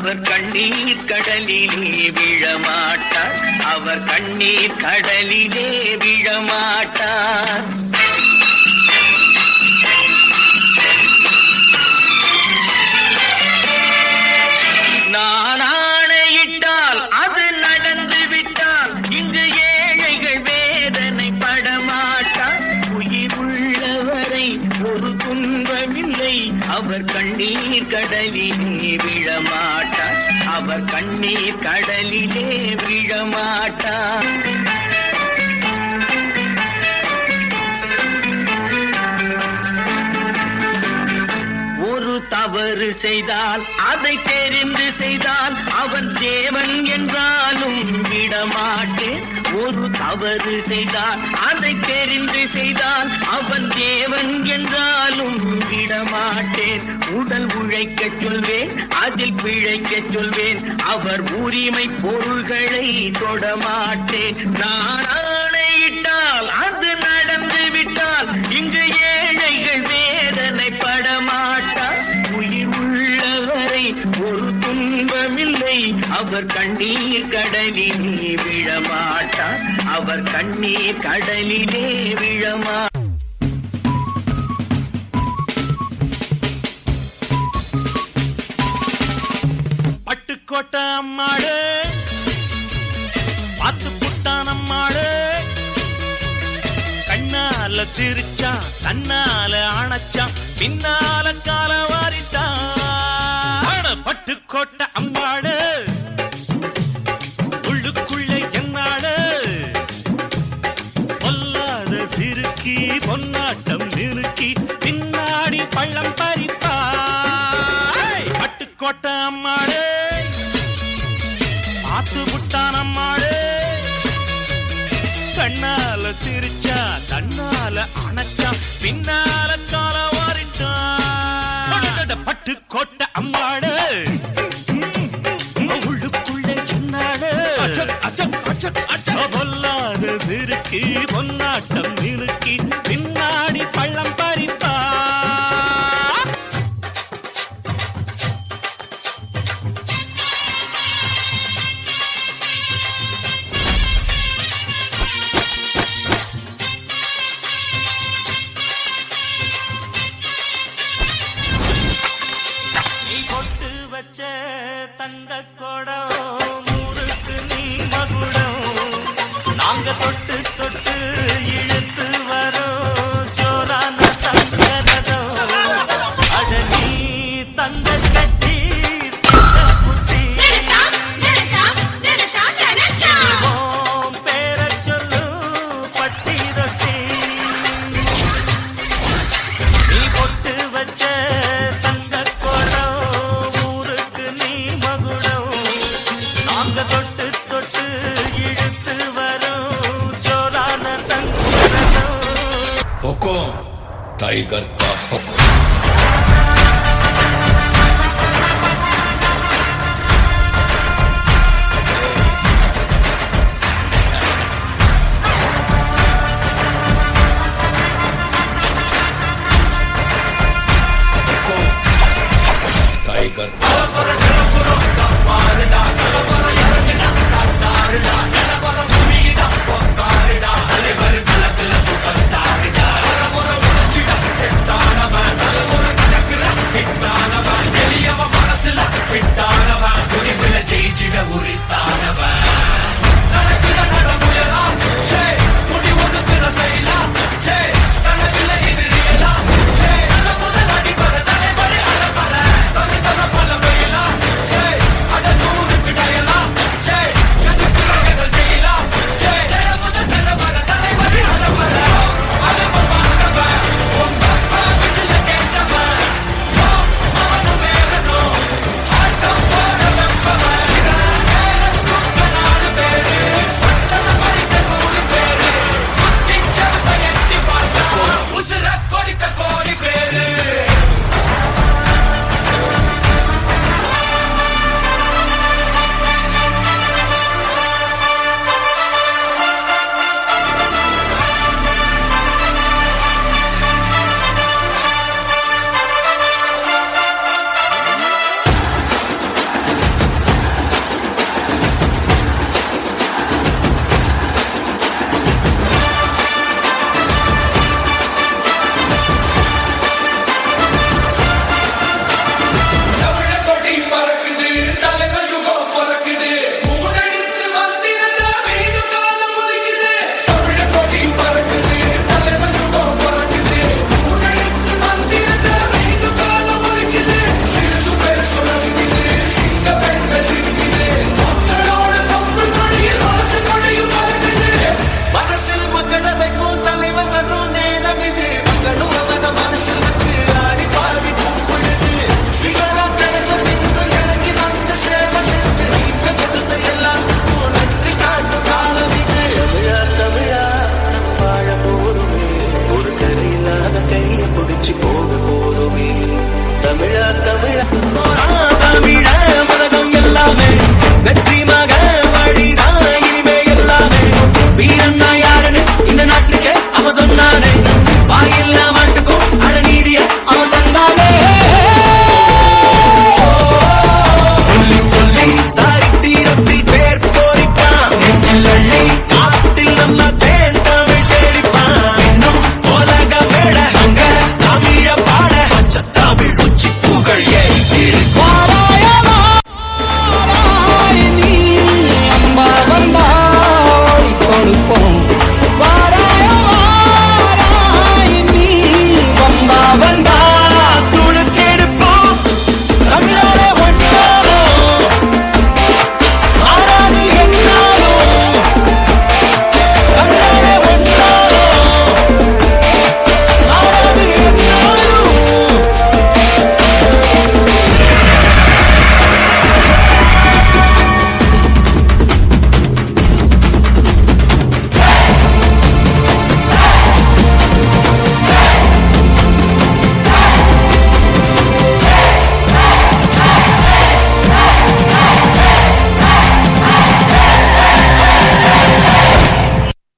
அவர் கண்ணீர் கடலிலே விழமாட்டார், அவர் கண்ணீர் கடலிலே விழமாட்டார். நான் ஆணையிட்டால் அது நடந்து விட்டால் இங்கு ஏழைகள் வேதனை படமாட்டார். உயிர் உள்ளவரை ஒரு துன்பமில்லை, அவர் கண்ணீர் கடலிலே விழமாட்டார், அவர் கண்ணீர் கடலிலே விழமாட்டார். தவறு செய்தால் அதை தெரிந்து செய்தால் அவன் தேவன் என்றாலும் விடமாட்டேன். ஒரு தவறு செய்தால் அதை தெரிந்து செய்தால் அவன் தேவன் என்றாலும் விடமாட்டேன். உடல் உழைக்க சொல்வேன், அதில் பிழைக்க சொல்வேன், அவர் உரிமை பொருள்களை தொடமாட்டேன். நான் ஆணையிட்டால் அது நடந்து விட்டால் இங்கு ஏழைகள் வேதனை படமாட்டார். உயிர் உள்ளவரை ஒரு துன்பமில்லை, அவர் கண்ணீர் கடலிலே விழமாட்டார், அவர் கண்ணீர் கடலிலே விழமாட்டார். பட்டுக்கோட்டை அம்மாடு பார்த்து புட்டான் அம்மாடு, கண்ணால சிரிச்சான் தன்னால அணைச்சான் பின்னால கால வாரிட்டான். பட்டுக்கோட்டை அம்மாடு உள்ளுக்குள்ள என்னாடு, பொல்லாத சிறுக்கி பொன்னாட்டம் நிறுக்கி பின்னாடி பள்ளம் பறிப்பா. பட்டுக்கோட்டை அம்மாடு பார்த்து புட்டான் அம்மாடு, கண்ணால சிரிச்சா தன்னால அணைச்சா பின்னால கால வாரிட்டான். பட்டுக்கோட்டை அம்மாடு உள்ளுக்குள்ள என்னாடு, பொல்லாத சிறுக்கி பொன்னாட்டம் நிறுக்கி பின்னாடி பள்ளம் பறிப்பா. தந்த கொடம் ஊருக்கு நீ மகுடம், நாங்க தொட்டு தொட்டு இழுத்து வரோம் ஜோரான தங்கரதம். அட நீ தந்த கட்சி புத்தி பேர சொல்லு பட்டி ரொட்டி, நீ பொட்டு வச்ச தொட்டு தொட்டு இழுத்து வரும் ஜோரான தங்கரதம். हुकुम टाइगर का हुकुम.